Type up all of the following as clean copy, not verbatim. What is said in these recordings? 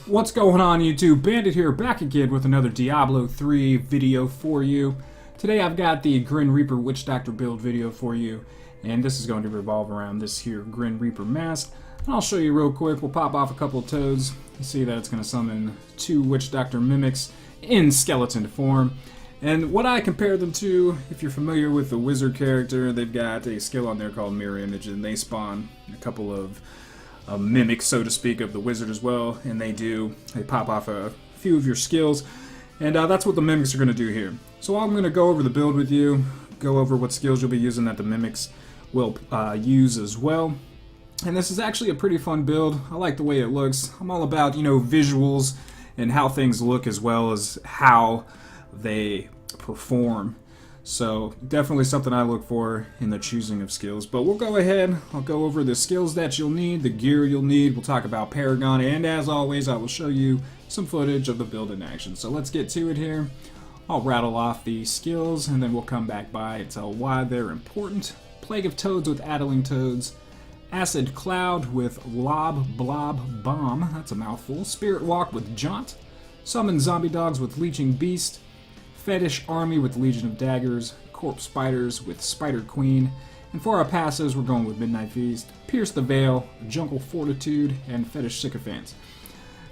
What's going on, YouTube? Bandit here, back again with another Diablo 3 video for you. Today I've got the Grin Reaper Witch Doctor build video for you, and this is going to revolve around this here Grin Reaper mask. And I'll show you real quick. We'll pop off a couple of toads. You see that it's going to summon 2 Witch Doctor mimics in skeleton form. And what I compare them to, if you're familiar with the wizard character, they've got a skill on there called Mirror Image, and they spawn a couple of mimics, so to speak, of the wizard as well, and they pop off a few of your skills, and that's what the mimics are going to do here. So I'm going to go over the build with you, go over what skills you'll be using that the mimics will use as well. And this is actually a pretty fun build. I like the way it looks. I'm all about, visuals and how things look as well as how they perform. So definitely something I look for in the choosing of skills. But we'll go ahead, I'll go over the skills that you'll need, the gear you'll need, we'll talk about Paragon, and as always I will show you some footage of the build in action. So let's get to it here. I'll rattle off the skills and then we'll come back by and tell why they're important. Plague of Toads with Addling Toads. Acid Cloud with Lob Blob Bomb, that's a mouthful. Spirit Walk with Jaunt. Summon Zombie Dogs with Leeching Beast. Fetish Army with Legion of Daggers, Corpse Spiders with Spider Queen, and for our passives we're going with Midnight Feast, Pierce the Veil, Jungle Fortitude, and Fetish Sycophants.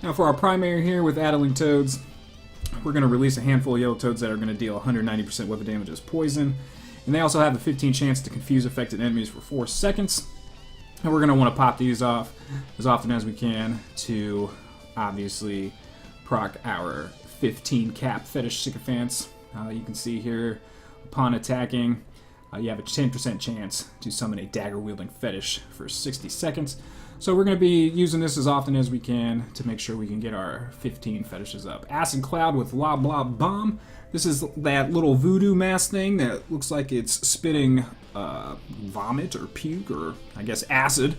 Now for our primary here with Addling Toads, we're going to release a handful of yellow toads that are going to deal 190% weapon damage as poison, and they also have a 15 chance to confuse affected enemies for 4 seconds, and we're going to want to pop these off as often as we can to obviously proc our 15 cap Fetish Sycophants. You can see here, upon attacking, you have a 10% chance to summon a dagger-wielding fetish for 60 seconds. So we're going to be using this as often as we can to make sure we can get our 15 fetishes up. Acid Cloud with Lob Blob Bomb. This is that little voodoo mask thing that looks like it's spitting vomit or puke or I guess acid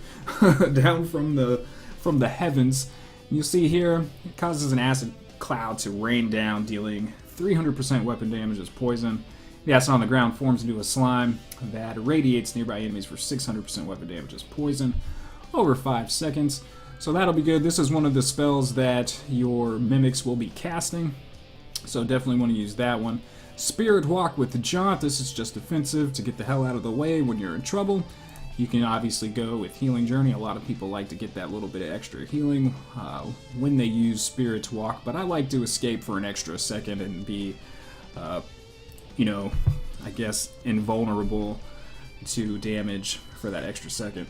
down from the heavens. You'll see here, it causes an acid cloud to rain down, dealing 300% weapon damage as poison. The acid on the ground forms into a slime that irradiates nearby enemies for 600% weapon damage as poison over 5 seconds. So that'll be good. This is one of the spells that your mimics will be casting, so definitely want to use that one. Spirit Walk with the Jaunt. This is just defensive to get the hell out of the way when you're in trouble. You can obviously go with Healing Journey. A lot of people like to get that little bit of extra healing when they use Spirit Walk, but I like to escape for an extra second and be, I guess, invulnerable to damage for that extra second.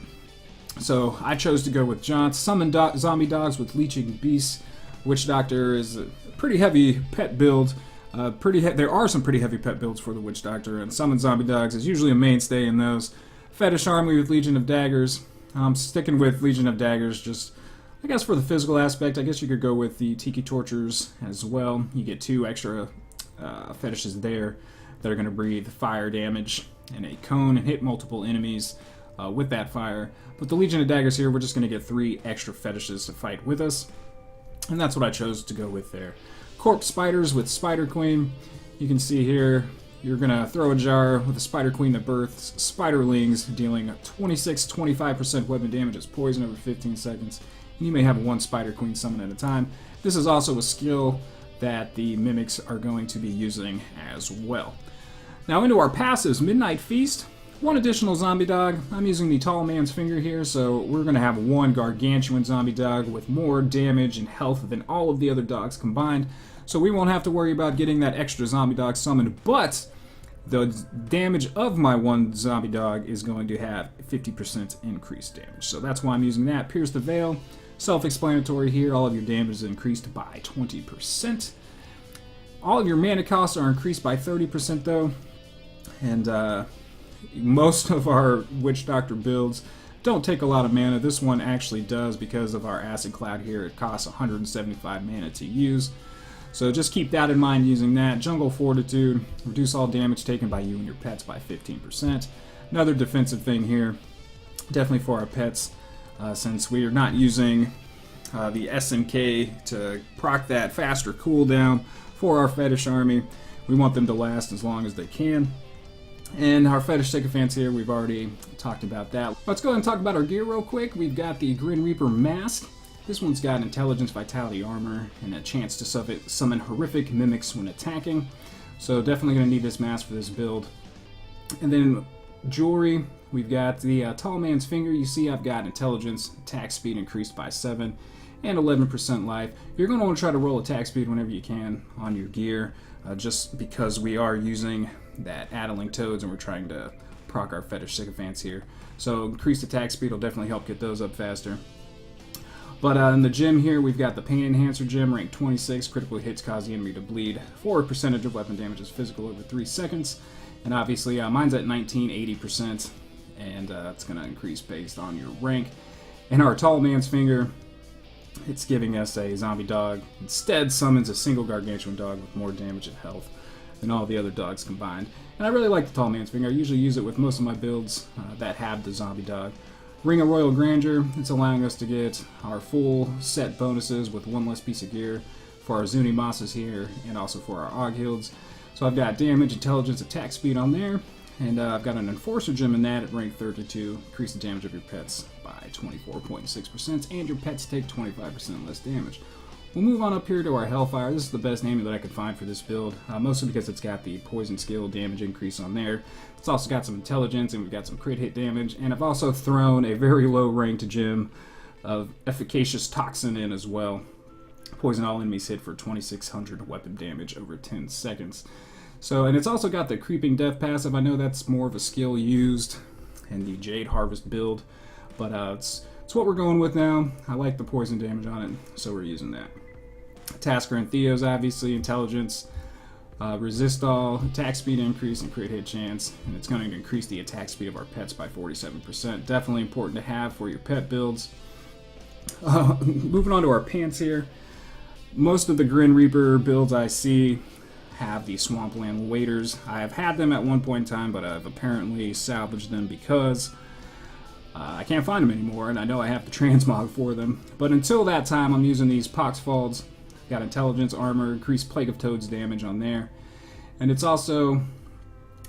So I chose to go with Jaunt. Summon Zombie Dogs with Leeching Beasts. Witch Doctor is a pretty heavy pet build. There are some pretty heavy pet builds for the Witch Doctor, and Summon Zombie Dogs is usually a mainstay in those. Fetish Army with Legion of Daggers. I'm sticking with Legion of Daggers just, I guess, for the physical aspect. I guess you could go with the Tiki Tortures as well. You get 2 extra fetishes there that are going to breathe fire damage in a cone and hit multiple enemies with that fire. But the Legion of Daggers here, we're just going to get 3 extra fetishes to fight with us. And that's what I chose to go with there. Corpse Spiders with Spider Queen. You can see here, you're going to throw a jar with a Spider Queen that births Spiderlings, dealing 26-25% weapon damage as poison over 15 seconds. And you may have 1 Spider Queen summon at a time. This is also a skill that the mimics are going to be using as well. Now into our passives, Midnight Feast. 1 additional zombie dog. I'm using the Tall Man's Finger here, so we're going to have 1 gargantuan zombie dog with more damage and health than all of the other dogs combined. So we won't have to worry about getting that extra zombie dog summoned, but the damage of my 1 zombie dog is going to have 50% increased damage. So that's why I'm using that. Pierce the Veil. Self-explanatory here. All of your damage is increased by 20%. All of your mana costs are increased by 30% though. And most of our Witch Doctor builds don't take a lot of mana. This one actually does because of our Acid Cloud here. It costs 175 mana to use. So just keep that in mind using that. Jungle Fortitude, reduce all damage taken by you and your pets by 15%. Another defensive thing here, definitely for our pets, since we are not using the SMK to proc that faster cooldown for our Fetish Army. We want them to last as long as they can. And our Fetish Sycophants here, we've already talked about that. Let's go ahead and talk about our gear real quick. We've got the Grin Reaper mask. This one's got intelligence, vitality, armor, and a chance to summon horrific mimics when attacking. So definitely going to need this mask for this build. And then jewelry, we've got the tall man's finger. You see I've got intelligence, attack speed increased by 7, and 11% life. You're going to want to try to roll attack speed whenever you can on your gear, just because we are using that Addling Toads and we're trying to proc our fetish sycophants here. So increased attack speed will definitely help get those up faster. But in the gem here, we've got the Pain Enhancer gem, rank 26. Critical hits cause the enemy to bleed. 4% of weapon damage is physical over 3 seconds. And obviously, mine's at 19, 80%. And it's going to increase based on your rank. And our Tall Man's Finger, it's giving us a zombie dog. Instead, summons a single gargantuan dog with more damage and health than all the other dogs combined. And I really like the Tall Man's Finger. I usually use it with most of my builds that have the zombie dog. Ring of Royal Grandeur, it's allowing us to get our full set bonuses with one less piece of gear for our Zuni Mosses here and also for our Oghilds. So I've got damage, intelligence, attack speed on there, and I've got an Enforcer gem in that at rank 32. Increase the damage of your pets by 24.6%, and your pets take 25% less damage. We'll move on up here to our Hellfire. This is the best naming that I could find for this build, mostly because it's got the poison skill damage increase on there. It's also got some intelligence, and we've got some crit hit damage, and I've also thrown a very low ranked gem of Efficacious Toxin in as well. Poison all enemies hit for 2600 weapon damage over 10 seconds. So, and it's also got the Creeping Death passive. I know that's more of a skill used in the Jade Harvest build, but it's what we're going with now. I like the poison damage on it, so we're using that. Tasker and Theos, obviously, intelligence, resist all, attack speed increase, and crit hit chance, and it's going to increase the attack speed of our pets by 47%. Definitely important to have for your pet builds. Moving on to our pants here. Most of the Grin Reaper builds I see have the Swampland Waders. I have had them at one point in time, but I've apparently salvaged them because I can't find them anymore, and I know I have the transmog for them. But until that time, I'm using these Poxfalds. Got intelligence, armor, increased Plague of Toads damage on there. And it's also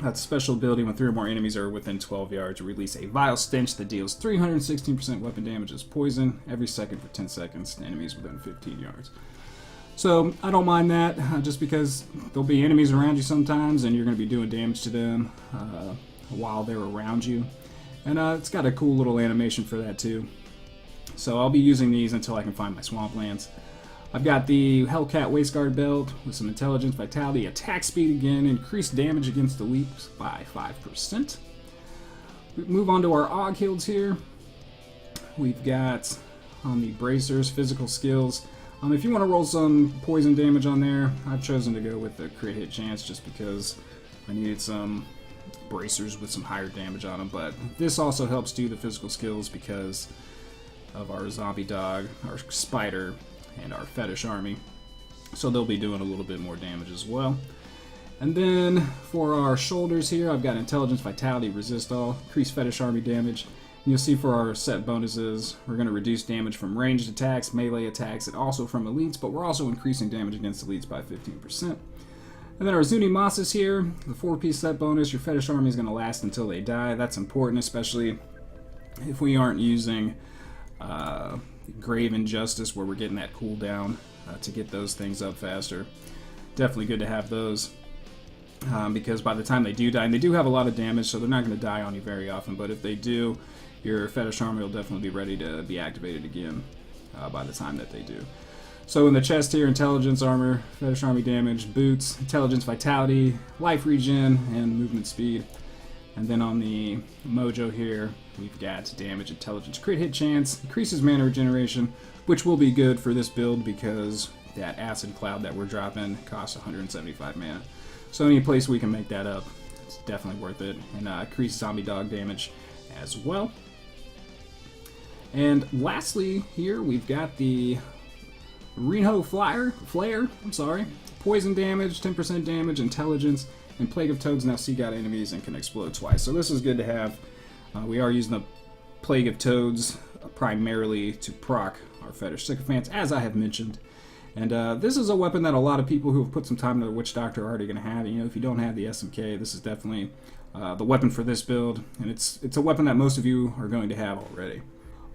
a special ability when 3 or more enemies are within 12 yards. Release a Vile Stench that deals 316% weapon damage as poison every second for 10 seconds to enemies within 15 yards. So I don't mind that, just because there'll be enemies around you sometimes and you're going to be doing damage to them while they're around you. And it's got a cool little animation for that too. So I'll be using these until I can find my Swamplands. I've got the Hellcat Waistguard belt with some intelligence, vitality, attack speed again, increased damage against elites by 5%. We move on to our Oghilds here. We've got on the bracers, physical skills. If you want to roll some poison damage on there, I've chosen to go with the crit hit chance just because I needed some bracers with some higher damage on them. But this also helps do the physical skills because of our zombie dog, our spider, and our fetish army. So they'll be doing a little bit more damage as well. And then for our shoulders here, I've got intelligence, vitality, resist all, increased fetish army damage. And you'll see for our set bonuses, we're going to reduce damage from ranged attacks, melee attacks, and also from elites, but we're also increasing damage against elites by 15%. And then our Zuni Mosses here, the 4-piece set bonus, your fetish army is going to last until they die. That's important, especially if we aren't using Grave Injustice, where we're getting that cooldown to get those things up faster. Definitely good to have those, because by the time they do die, and they do have a lot of damage, so they're not going to die on you very often, but if they do, your fetish army will definitely be ready to be activated again by the time that they do. So in the chest here, intelligence, armor, fetish army damage, boots, intelligence, vitality, life regen, and movement speed. And then on the mojo here, we've got damage, intelligence, crit hit chance, increases mana regeneration, which will be good for this build because that acid cloud that we're dropping costs 175 mana. So any place we can make that up, it's definitely worth it. And increased zombie dog damage as well. And lastly here, we've got the Reno Flare, poison damage, 10% damage, intelligence, and Plague of Toads now seek out enemies and can explode twice. So this is good to have. We are using the Plague of Toads primarily to proc our fetish sycophants, as I have mentioned. And this is a weapon that a lot of people who have put some time into the Witch Doctor are already going to have. You know, if you don't have the SMK, this is definitely the weapon for this build, and it's a weapon that most of you are going to have already.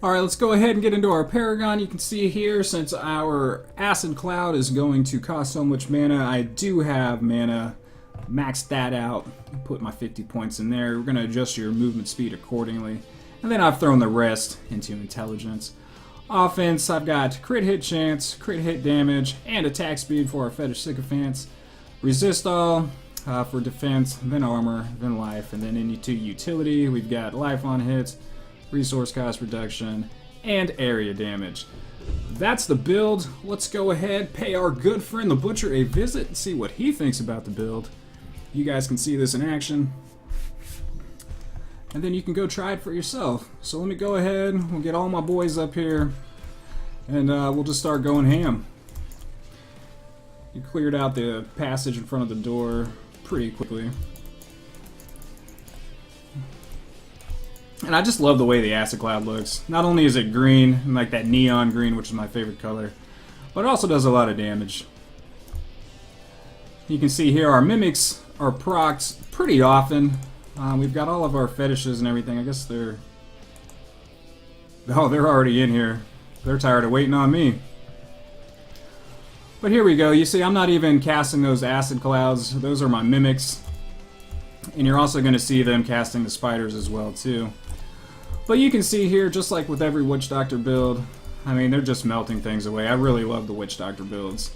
Alright, let's go ahead and get into our Paragon. You can see here, since our Acid Cloud is going to cost so much mana, I do have mana maxed that out. Put my 50 points in there. We're going to adjust your movement speed accordingly. And then I've thrown the rest into Intelligence. Offense, I've got crit hit chance, crit hit damage, and attack speed for our Fetish Sycophants. Resist all for defense, then armor, then life, and then into utility. We've got life on hits, resource cost reduction, and area damage. That's the build. Let's go ahead, pay our good friend the Butcher a visit, and see what he thinks about the build. You guys can see this in action, and then you can go try it for yourself. So let me go ahead, we'll get all my boys up here, and we'll just start going ham. You cleared out the passage in front of the door pretty quickly. And I just love the way the Acid Cloud looks. Not only is it green, and like that neon green, which is my favorite color, but it also does a lot of damage. You can see here our mimics are procced pretty often. We've got all of our fetishes and everything. I guess they're... Oh, they're already in here. They're tired of waiting on me. But here we go. You see, I'm not even casting those Acid Clouds. Those are my mimics. And you're also going to see them casting the spiders as well, too. But you can see here, just like with every Witch Doctor build, I mean, they're just melting things away. I really love the Witch Doctor builds.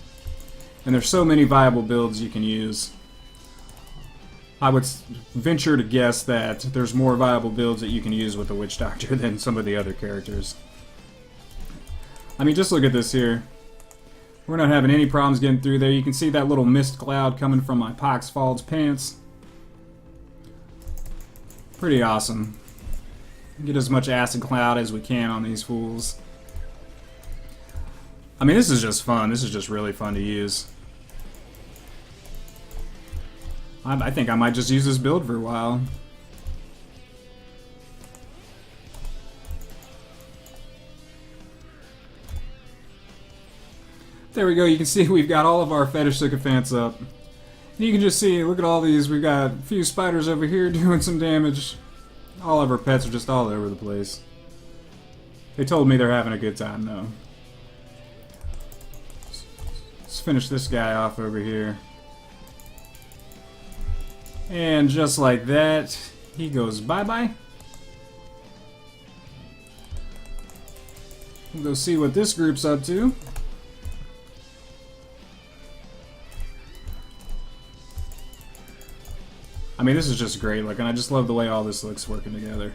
And there's so many viable builds you can use. I would venture to guess that there's more viable builds that you can use with the Witch Doctor than some of the other characters. I mean, just look at this here. We're not having any problems getting through there. You can see that little mist cloud coming from my Poxfald's pants. Pretty awesome. Get as much Acid Cloud as we can on these fools. I mean, this is just fun. This is just really fun to use. I think I might just use this build for a while. There we go. You can see we've got all of our Fetish Sycophants up. You can just see, look at all these. We've got a few spiders over here doing some damage. All of our pets are just all over the place. They told me they're having a good time, though. Let's finish this guy off over here. And just like that, he goes bye-bye. We'll go see what this group's up to. I mean, this is just great looking. I just love the way all this looks working together.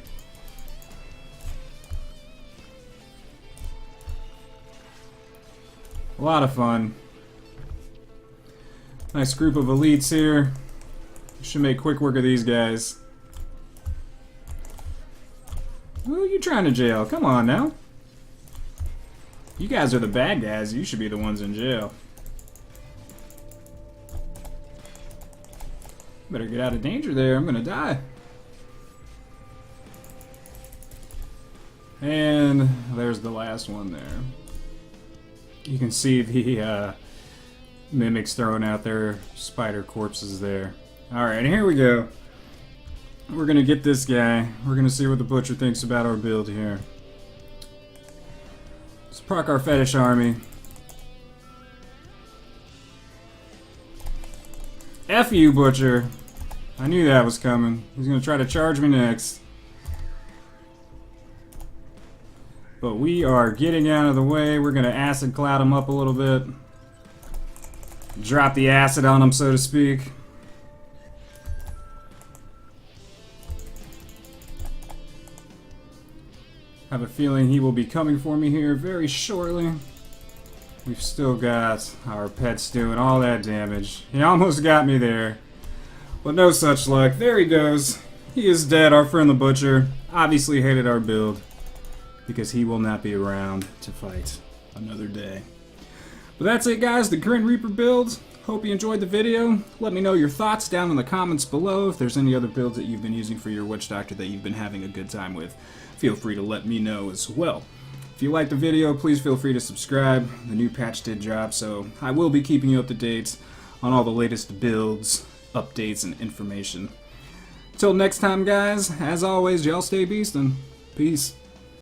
A lot of fun. Nice group of elites here. Should make quick work of these guys. Who are you trying to jail? Come on now. You guys are the bad guys. You should be the ones in jail. Better get out of danger there. I'm gonna die. And there's the last one there. You can see the mimics throwing out their spider corpses there. Alright, here we go. We're gonna get this guy. We're gonna see what the Butcher thinks about our build here. Let's proc our Fetish army. F you, Butcher. I knew that was coming. He's gonna try to charge me next. But we are getting out of the way. We're gonna Acid Cloud him up a little bit. Drop the acid on him, so to speak. I have a feeling he will be coming for me here very shortly. We've still got our pets doing all that damage. He almost got me there. But no such luck. There he goes. He is dead. Our friend the Butcher obviously hated our build because he will not be around to fight another day. But that's it, guys. The Grin Reaper build. Hope you enjoyed the video. Let me know your thoughts down in the comments below. If there's any other builds that you've been using for your Witch Doctor that you've been having a good time with, feel free to let me know as well. If you liked the video, please feel free to subscribe. The new patch did drop, so I will be keeping you up to date on all the latest builds, updates, and information. Till next time, guys, as always, y'all stay beastin'. Peace.